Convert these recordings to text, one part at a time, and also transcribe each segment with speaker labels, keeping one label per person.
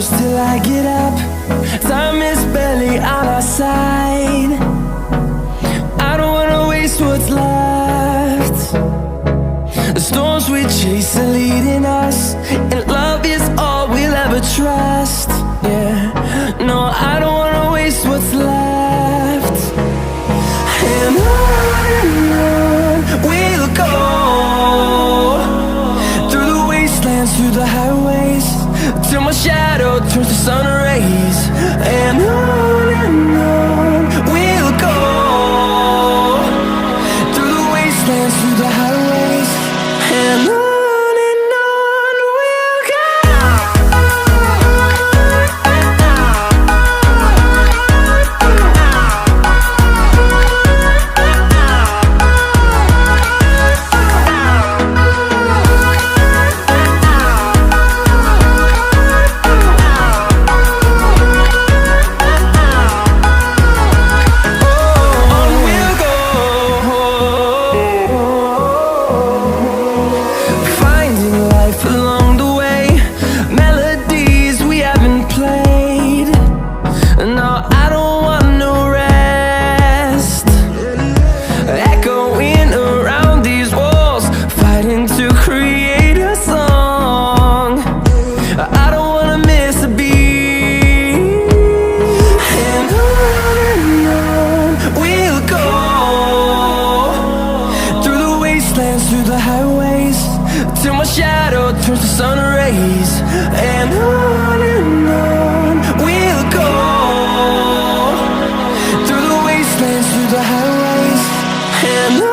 Speaker 1: close till I get up. Time is barely on our side. I don't wanna waste what's left. The storms we chase are leading us, and love is all we'll ever trust. Yeah, no, I don't wanna waste what's left. And on we'll go, through the wastelands, through the highways, till my shadow turns to sun rays. And on we'll go, through the wastelands, through the highways, and on. Through the highways, till my shadow turns to sun rays. And on we'll go, through the wastelands, through the highways, and on.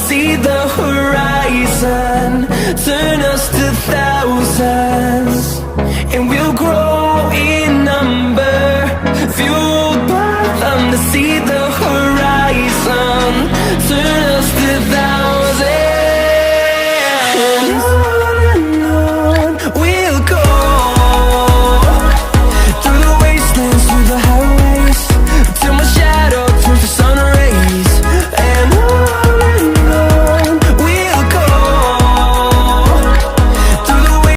Speaker 1: See the horizon turn us to thousands, and we'll grow in number, fueled by them to see the